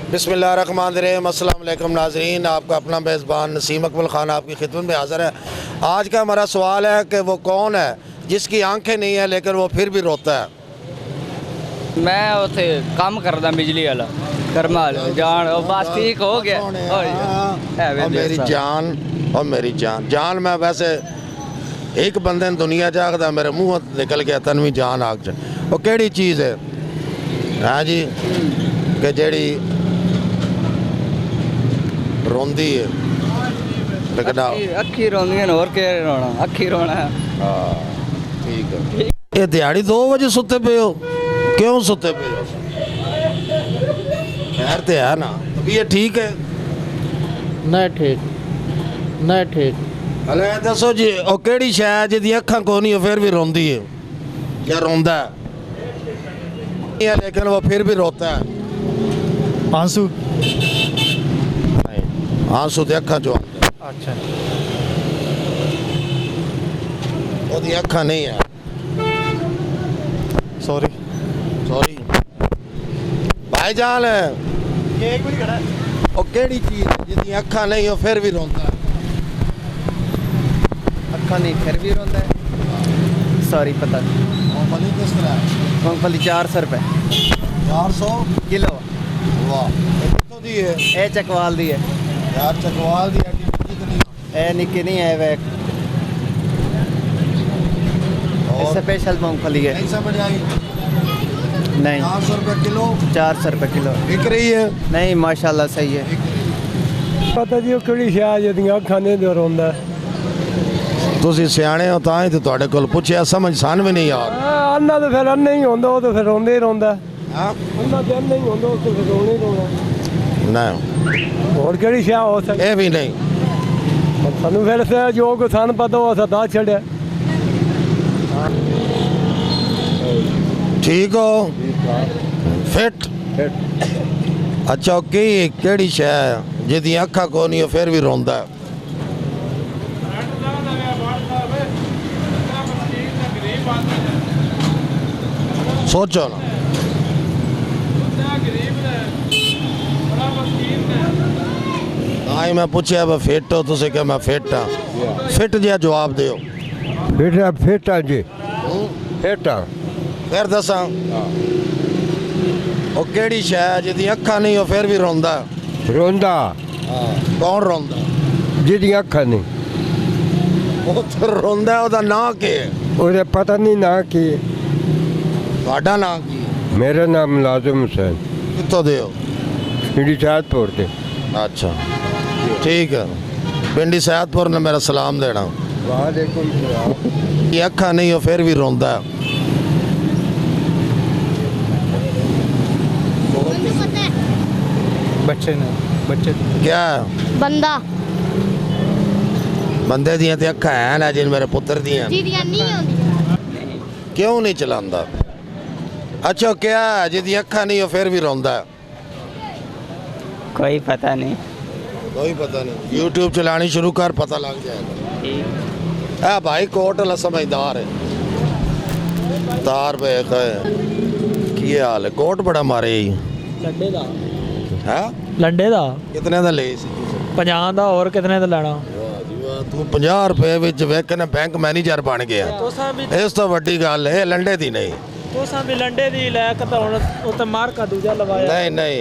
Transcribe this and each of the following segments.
बिस्मिल्लाहिर्रहमानिर्रहीम। अस्सलाम वालेकुम नाज़रीन, आपका अपना मेज़बान नसीम अकमल ख़ान आपकी खिदमत में हाज़िर है। आज का हमारा सवाल है कि वो कौन है जिसकी आंखें नहीं है लेकिन वो फिर भी रोता है। मैं उसे काम करदा बिजली वाला करमाल जान बस ठीक हो गया। और मेरी जान और मेरी जान मैं वैसे एक बंदे ने दुनिया जागदा मेरे मुँह निकल गया तनवी जान आग च वो केड़ी चीज़ है हाँ जी कि जेड़ी रोंदी है लेकिन अखी रोंदियां और के रोना अखी रोना है। ठीक है। ये दिहाड़ी 2 बजे सुते पे हो क्यों सुते पे हो? खैर ते है ना ये ठीक है नहीं ठीक हले दसो जी ओ केड़ी शै जिदी अखां को नहीं फिर भी रोंदी है या रोंदा है लेकिन वो फिर भी रोता है? आंसू। आंसू ते अखां चो अच्छा ओदी अखां नहीं है। सॉरी भाईजान ओ केड़ी चीज जिदी अखां नहीं हो फिर भी रोंदा है? अखा नहीं फिर भी रोंदा है। सॉरी पता मूंगफली किस तरह है? मूंगफली 400 रुपए 400 किलो। वाह ये कितों दी है? ए चकवाल दी है यार चकवाल दी हड्डी कितनी ए निक्की नहीं है वे और स्पेशल मूंगफली है। नहीं समझ आई? नहीं 400 रुपये किलो 400 रुपए किलो बिक रही है। नहीं माशाल्लाह सही है। पता जी किहड़ी शै जदियां अखां ने जो रोंदा ਤੁਸੀਂ ਸਿਆਣੇ ਹੋ ਤਾਂ ਹੀ ਤੇ ਤੁਹਾਡੇ ਕੋਲ ਪੁੱਛਿਆ ਸਮਝ ਸਾਨ ਵੀ ਨਹੀਂ ਯਾਰ। अन्ना तो फिर अन्ना ही होंदा वो तो फिर रोंदा ही रोंदा ਹਾਂ अन्ना तो अन्ना ही होंदा तो फिर रोना ही रोना ਨਹੀਂ और किहड़ी शै हो सकदी ਇਹ ਵੀ ਨਹੀਂ सानू फिर से जो को सन पता हो असां दस छड़िया ठीक हो फिट अच्छा की ਕਿਹੜੀ ਸ਼ੈ ਜਿਹਦੀ ਅੱਖਾਂ ਕੋ ਨਹੀਂ ਫਿਰ ਵੀ ਰੋਂਦਾ ਹੈ? सोचो ना आई मैं पूछा वा फिट हो तुसे क्या मैं फिट हाँ फिट जिहा जवाब दियो फिट हाँ जी फिट हाँ फिर दसा ओ केड़ी शै जिहदी अखां नहीं हो फिर भी रोंदा रोंदा कौन रोंदा जिहदियां अखां नहीं ਉਹ ਤਾਂ ਰੋਂਦਾ ਉਹਦਾ ਨਾਂ ਕੀ ਹੈ? ਉਹਦੇ ਪਤਾ ਨਹੀਂ ਨਾ ਕੀ ਤੁਹਾਡਾ ਨਾਂ ਕੀ ਹੈ? ਮੇਰਾ ਨਾਮ ਮੁਲਾਜ਼ਮ ਹੁਸੈਨ ਕਿੱਥੋਂ ਦੇ ਹੋ? ਪਿੰਡੀ ਸਾਦਪੁਰ ਤੇ अच्छा ठीक है पिंडी सैदपुर ने मेरा सलाम देना। ਵਾਲੇਕੁਮ ਸਲਾਮ ये अखा नहीं हो फिर भी रोंदा है। बच्चे क्या है? बंदा बंदे दियां ते अखा है ना जिन मेरे पुत्र दियां दीदियां नहीं होंदी क्यों नहीं चलांदा? अच्छा क्या है जिहदी अखा नहीं हो फिर भी रोंदा है? कोई पता नहीं। कोई पता नहीं यूट्यूब चलानी शुरू कर पता लग जाएगा। ए भाई कोट वाला समझदार है तार पे की हाल है कोट बड़ा मारे लंडे दा है लंडे दा कितने दा ले सी 50 दा और कितने दा लेना? तू 50 रुपए विच वेखन बैंक मैनेजर बन गया इस तो वड्डी गल है लंडे दी नहीं तुसां भी लंडे दी लै के तो हुण उत्ते मार का दूजा लवाया नहीं नहीं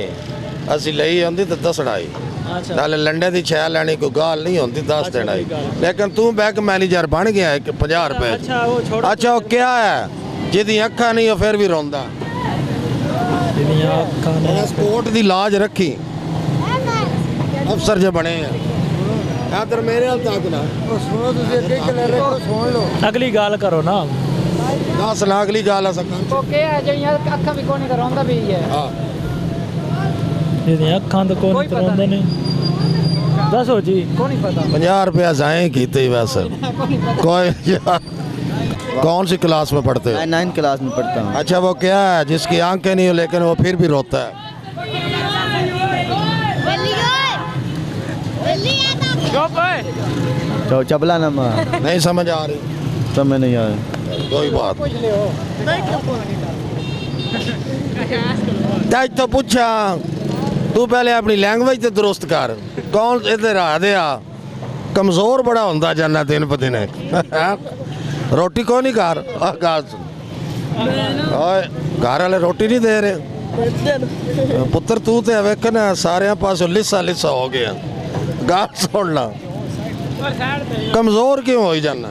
असि लई होंदी तो दसना ही अच्छा नाले लंडे दी छै लैनी कोई गाल नहीं होंदी दस देना ही लेकिन तू बैंक मैनेजर बन गया है 50 रुपए अच्छा वो छोड़ो अच्छा वो क्या है जिहदी अखा नहीं हो फिर भी रोंदा दुनिया अखां मैंने स्पोर्ट दी लाज रखी अफसर जो बने हैं इधर मेरे हाल तक ना ਸੁਣੋ ਤੁਸੀਂ ਅੱਗੇ ਕਿਲੇ ਰੱਖੋ ਸੁਣ ਲਓ अगली गाल करो ना दस लाख ली गाल सकन ओके आ जाइए अखा भी कोनी करांदा भी है हाँ जिहदी अखां तो कोई रोंदे नहीं दसो जी कोनी पता 50 रुपया जाए कीते वैसे कोई कौन सी क्लास में पढ़ते हो? मैं 9th क्लास में पढ़ता हूँ। अच्छा वो क्या है जिसकी आंखें नहीं हो लेकिन वो फिर भी रोता है? तो चबला नमा नहीं समझ आ रही समझ नहीं आ रही कोई बात नहीं तो पूछा ਤੂੰ ਪਹਿਲੇ ਆਪਣੀ ਲੈਂਗੁਏਜ ਤੇ ਦਰੁਸਤ ਕਰ ਕੌਣ ਇੱਧਰ ਆ ਦੇ ਆ ਕਮਜ਼ੋਰ ਬੜਾ ਹੁੰਦਾ ਜਾਂਦਾ ਦਿਨ ਪ ਦਿਨ ਰੋਟੀ ਕੋ ਨਹੀਂ ਘਰ ਆ ਗੱਲ ਸੁਣ ਓਏ ਘਰ ਵਾਲੇ ਰੋਟੀ ਨਹੀਂ ਦੇ ਰਹੇ ਪੁੱਤਰ ਤੂੰ ਤੇ ਵੇਖ ਨਾ ਸਾਰਿਆਂ ਪਾਸੋਂ ਲਿੱਸਾ ਲਿੱਸਾ ਹੋ ਗਿਆ ਗੱਲ ਸੁਣ ਲਾ ਕਮਜ਼ੋਰ ਕਿਉਂ ਹੋਈ ਜਾਂਦਾ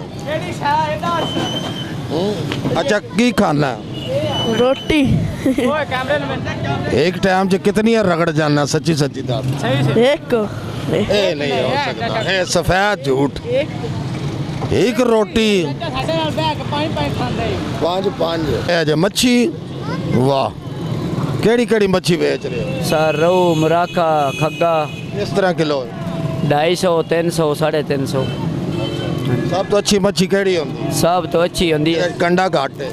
अच्छा की खाना रोटी एक टाइम च कितनी रगड़ जाना सच्ची सच्ची दात एक ए नहीं हो सकता ए सफेद झूठ एक रोटी पांच पांच ए जे मच्छी वाह केड़ी केड़ी मच्छी बेच रहे हो सर रोहू मुराका खग्गा किस तरह किलो 250 300 350 सब तो अच्छी मच्छी केड़ी होंदी सब तो अच्छी होंदी है कंडा घाट है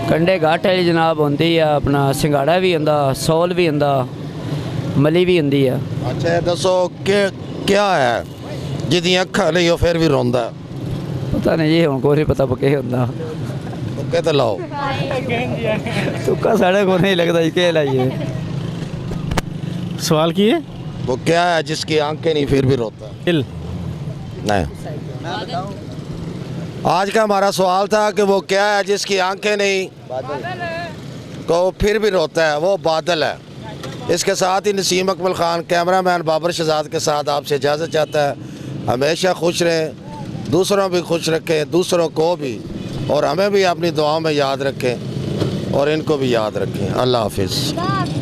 कंडे घाट वाली जनाब होंदी है अपना सिंगाड़ा भी होंदा सौल भी होंदा मली भी होंदी है अच्छा ये दसो के क्या है जिदी अखा नहीं हो फिर भी रोंदा पता नहीं जी हुण कोई नहीं पता पक्के होंदा तो कहते लाओ तुक्का साढ़े को नहीं लगता जी के लाइए सवाल की है वो क्या है जिसकी आंखें नहीं फिर भी रोता है दिल नहीं आज का हमारा सवाल था कि वो क्या है जिसकी आंखें नहीं को फिर भी रोता है वो बादल है इसके साथ ही नसीम अकमल ख़ान कैमरामैन बाबर शहजाद के साथ आपसे इजाज़त चाहता है हमेशा खुश रहें दूसरों भी खुश रखें दूसरों को भी और हमें भी अपनी दुआओं में याद रखें और इनको भी याद रखें अल्लाह हाफिज़